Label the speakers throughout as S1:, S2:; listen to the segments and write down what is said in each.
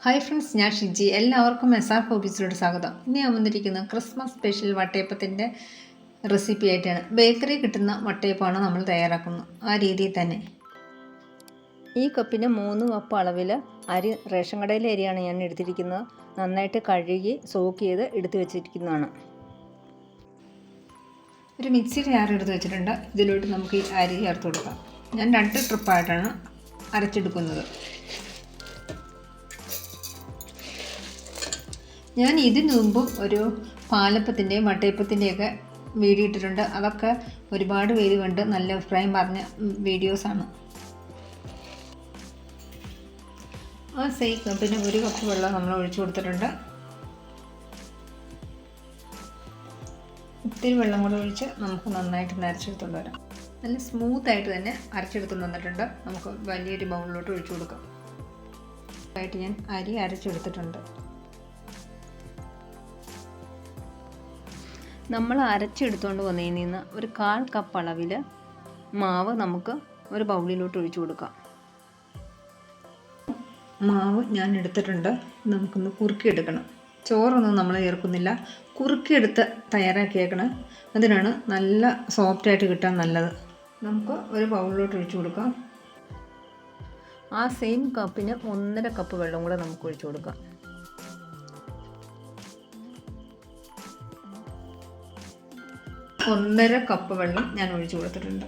S1: Hi friends, ഞാൻ ഷിജി. എല്ലാവർക്കും SR ഹോബീസിലോട്ട് സ്വാഗതം. ഇനി ഞാൻ വന്നിരിക്കുന്നത് ക്രിസ്മസ് സ്പെഷ്യൽ വട്ടയപ്പത്തിൻ്റെ റെസിപ്പി ആയിട്ടാണ്. ബേക്കറി കിട്ടുന്ന വട്ടയപ്പമാണ് നമ്മൾ തയ്യാറാക്കുന്നത്. ആ രീതിയിൽ തന്നെ
S2: ഈ കപ്പിന് 3 കപ്പ് അളവിൽ അരി, റേഷൻ കടയിലെ അരിയാണ് ഞാൻ എടുത്തിരിക്കുന്നത്. നന്നായിട്ട് കഴുകി സോക്ക് ചെയ്ത് എടുത്തു വെച്ചിരിക്കുന്നതാണ്.
S1: ഒരു മിക്സിയുടെ ജാർ എടുത്ത് വെച്ചിട്ടുണ്ട്. ഇതിലോട്ട് നമുക്ക് ഈ അരി ചേർത്ത് കൊടുക്കാം. ഞാൻ 2 ട്രിപ്പായിട്ടാണ് അരച്ചെടുക്കുന്നത്. ഞാൻ ഇതിനു മുമ്പും ഒരു പാലപ്പത്തിൻ്റെയും വട്ടയപ്പത്തിൻ്റെയൊക്കെ വീഡിയോ ഇട്ടിട്ടുണ്ട്. അതൊക്കെ ഒരുപാട് പേര് കണ്ട് നല്ല അഭിപ്രായം പറഞ്ഞ വീഡിയോസാണ്. ആ സെയിം കപ്പിന് 1 കപ്പ് വെള്ളം നമ്മൾ ഒഴിച്ചു കൊടുത്തിട്ടുണ്ട്. ഇത്തിരി വെള്ളം കൂടെ ഒഴിച്ച് നമുക്ക് നന്നായിട്ട് അരച്ചെടുത്തുകൊണ്ട് വരാം. നല്ല സ്മൂത്തായിട്ട് തന്നെ അരച്ചെടുത്തുകൊണ്ട് വന്നിട്ടുണ്ട്. നമുക്ക് വലിയൊരു ബൗളിലോട്ട് ഒഴിച്ചു കൊടുക്കാം. ആയിട്ട് ഞാൻ അരി അരച്ചെടുത്തിട്ടുണ്ട്.
S2: നമ്മൾ അരച്ചെടുത്തുകൊണ്ട് വന്നതിൽ നിന്ന് ഒരു 1/4 കപ്പ് അളവിൽ മാവ് നമുക്ക് ഒരു ബൗളിലോട്ട് ഒഴിച്ചു കൊടുക്കാം.
S1: മാവ് ഞാൻ എടുത്തിട്ടുണ്ട്. നമുക്കൊന്ന് കുറുക്കിയെടുക്കണം. ചോറൊന്നും നമ്മൾ ചേർക്കുന്നില്ല, കുറുക്കിയെടുത്ത് തയ്യാറാക്കിയേക്കണം. അതിനാണ് നല്ല സോഫ്റ്റായിട്ട് കിട്ടാൻ നല്ലത്. നമുക്ക് ഒരു ബൗളിലോട്ട് ഒഴിച്ചു കൊടുക്കാം.
S2: ആ സെയിം കപ്പിന് 1.5 കപ്പ് വെള്ളം കൂടെ നമുക്ക് ഒഴിച്ചു കൊടുക്കാം.
S1: ഒന്നര കപ്പ് വെള്ളം ഞാൻ ഒഴിച്ചു കൊടുത്തിട്ടുണ്ട്.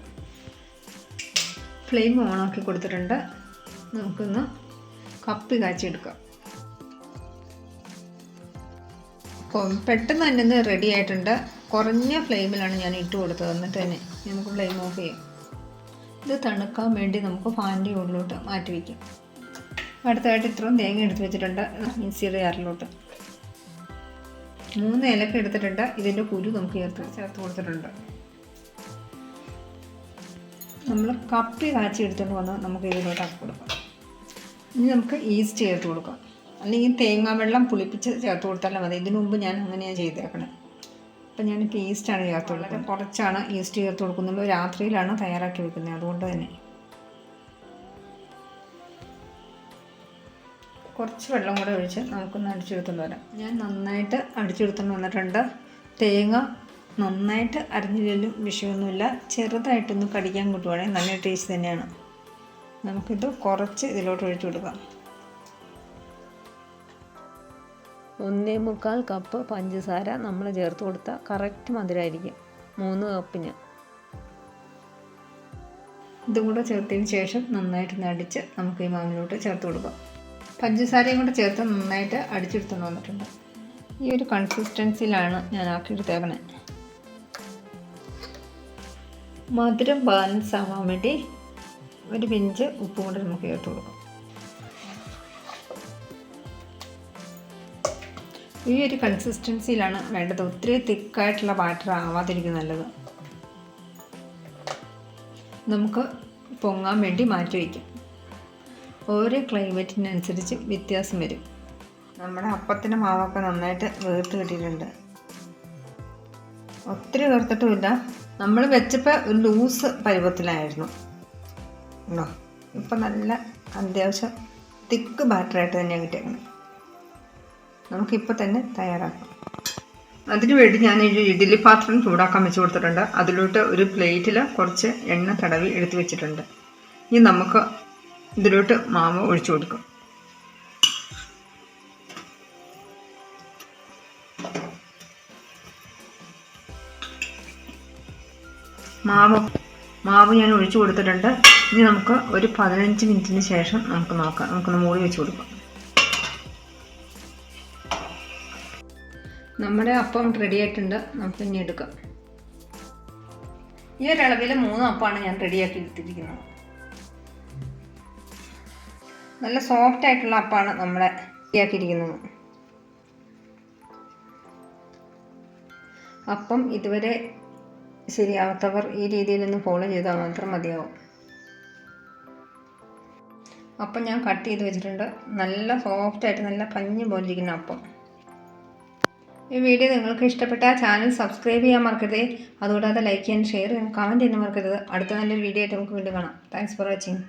S1: ഫ്ലെയിം ഓണാക്കി കൊടുത്തിട്ടുണ്ട്. നമുക്കൊന്ന് കപ്പി കാച്ചിയെടുക്കാം. പെട്ടെന്ന് തന്നെ റെഡി ആയിട്ടുണ്ട്. കുറഞ്ഞ ഫ്ലെയിമിലാണ് ഞാൻ ഇട്ട് കൊടുത്തത്. എന്നിട്ട് തന്നെ നമുക്ക് ഫ്ലെയിം ഓഫ് ചെയ്യാം. ഇത് തണുക്കാൻ വേണ്ടി നമുക്ക് ഫാനിൻ്റെ ഉള്ളിലോട്ട് മാറ്റി വയ്ക്കാം. അടുത്തായിട്ട് ഇത്രയും തേങ്ങ എടുത്ത് വെച്ചിട്ടുണ്ട്. മിക്സിയുടെ ജാറിലോട്ട് 3 ഏലക്ക എടുത്തിട്ടുണ്ട്. ഇതിൻ്റെ കുരു നമുക്ക് ചേർത്ത് കൊടുത്തിട്ടുണ്ട്. നമ്മൾ കപ്പി കാച്ചി എടുത്തുകൊണ്ട് വന്ന് നമുക്ക് ഇതിലോട്ട് ആക്കി കൊടുക്കാം. ഇനി നമുക്ക് ഈസ്റ്റ് ചേർത്ത് കൊടുക്കാം. അല്ലെങ്കിൽ തേങ്ങാ വെള്ളം പുളിപ്പിച്ച് ചേർത്ത് കൊടുത്താലും മതി. ഇതിനു മുമ്പ് ഞാൻ അങ്ങനെയാണ് ചെയ്തേക്കണേ. അപ്പം ഞാനിപ്പോൾ ഈസ്റ്റാണ് ചേർത്ത് കൊടുക്കുന്നത്. കുറച്ചാണ് ഈസ്റ്റ് ചേർത്ത് കൊടുക്കുന്നുള്ളൂ. രാത്രിയിലാണ് തയ്യാറാക്കി വെക്കുന്നത്. അതുകൊണ്ട് തന്നെ കുറച്ച് വെള്ളം കൂടെ ഒഴിച്ച് നമുക്കൊന്ന് അടിച്ചെടുത്തുകൊണ്ട് വരാം. ഞാൻ നന്നായിട്ട് അടിച്ചെടുത്തുകൊണ്ട് വന്നിട്ടുണ്ട്. തേങ്ങ നന്നായിട്ട് അരിഞ്ഞില്ലെങ്കിലും വിഷയമൊന്നുമില്ല. ചെറുതായിട്ടൊന്ന് കടിക്കാൻ കിട്ടുവാണെങ്കിൽ നല്ല ടേസ്റ്റ് തന്നെയാണ്. നമുക്കിത് കുറച്ച് ഇതിലോട്ട് ഒഴിച്ചു കൊടുക്കാം.
S2: 1.25 കപ്പ് പഞ്ചസാര നമ്മൾ ചേർത്ത് കൊടുത്താൽ കറക്റ്റ് മധുരമായിരിക്കും. 3 കപ്പിന്.
S1: ഇതും കൂടെ ചേർത്തതിന് ശേഷം നന്നായിട്ട് അടിച്ച് നമുക്ക് ഈ മാവിലോട്ട് ചേർത്ത് കൊടുക്കാം. പഞ്ചസാരയും കൂടെ ചേർത്ത് നന്നായിട്ട് അടിച്ചെടുത്തുകൊണ്ട് വന്നിട്ടുണ്ട്. ഈ ഒരു കൺസിസ്റ്റൻസിയിലാണ് ഞാൻ ആക്കിയെടുത്തേക്കണേ. മധുരം ബാലൻസ് ആവാൻ വേണ്ടി ഒരു പിഞ്ച് ഉപ്പും കൂടെ നമുക്ക് ചേർത്ത് കൊടുക്കാം. ഈ ഒരു കൺസിസ്റ്റൻസിയിലാണ് വേണ്ടത്. ഒത്തിരി തിക്കായിട്ടുള്ള ബാറ്റർ ആവാതിരിക്കും നല്ലത്. നമുക്ക് പൊങ്ങാൻ വേണ്ടി മാറ്റി വയ്ക്കാം. ഓരോ ക്ലൈമറ്റിനനുസരിച്ച് വ്യത്യാസം വരും. നമ്മുടെ അപ്പത്തിൻ്റെ മാവൊക്കെ നന്നായിട്ട് വേർത്ത് കിട്ടിയിട്ടുണ്ട്. ഒത്തിരി വേർത്തിട്ടുമില്ല. നമ്മൾ വെച്ചപ്പോൾ ഒരു ലൂസ് പരുവത്തിലായിരുന്നു. ഉണ്ടോ? ഇപ്പം നല്ല അത്യാവശ്യം തിക്ക് ബാറ്ററായിട്ട് തന്നെയാണ് കിട്ടിയേക്കുന്നത്. നമുക്കിപ്പോൾ തന്നെ തയ്യാറാക്കാം. അതിനു വേണ്ടി ഞാൻ ഒരു ഇഡ്ഡലി പാത്രം ചൂടാക്കാൻ വെച്ച് കൊടുത്തിട്ടുണ്ട്. അതിലോട്ട് ഒരു പ്ലേറ്റിൽ കുറച്ച് എണ്ണ തടവി എടുത്ത് വെച്ചിട്ടുണ്ട്. ഇനി നമുക്ക് ഇതിലോട്ട് മാവ് ഒഴിച്ചു കൊടുക്കും. മാവ് ഞാൻ ഒഴിച്ചു കൊടുത്തിട്ടുണ്ട്. ഇനി നമുക്ക് ഒരു 15 മിനിറ്റിന് ശേഷം നമുക്ക് നോക്കാം. നമുക്കൊന്ന് മൂടി വെച്ച് കൊടുക്കാം. നമ്മുടെ അപ്പം റെഡി ആയിട്ടുണ്ട്. നമുക്ക് ഇനി എടുക്കാം. ഈ ഒരളവിൽ 3 അപ്പമാണ് ഞാൻ റെഡിയാക്കി എടുത്തിരിക്കുന്നത്. നല്ല സോഫ്റ്റ് ആയിട്ടുള്ള അപ്പമാണ് നമ്മളെ റെഡിയാക്കിയിരിക്കുന്നത്. അപ്പം ഇതുവരെ ശരിയാവാത്തവർ ഈ രീതിയിലൊന്ന് ഫോളോ ചെയ്താൽ മാത്രം മതിയാവും. അപ്പം ഞാൻ കട്ട് ചെയ്ത് വെച്ചിട്ടുണ്ട്. നല്ല സോഫ്റ്റായിട്ട് നല്ല പഞ്ഞ് പോലെ ഇരിക്കുന്ന അപ്പം. ഈ വീഡിയോ നിങ്ങൾക്ക് ഇഷ്ടപ്പെട്ടാൽ ചാനൽ സബ്സ്ക്രൈബ് ചെയ്യാൻ മറക്കരുത്. അതുകൂടാതെ ലൈക്ക് ചെയ്യാൻ, ഷെയർ ചെയ്യാൻ, കമൻറ്റ് ചെയ്യാൻ മറക്കരുത്. അടുത്ത നല്ലൊരു വീഡിയോ ആയിട്ട് നമുക്ക് വീണ്ടും കാണാം. Thanks for watching.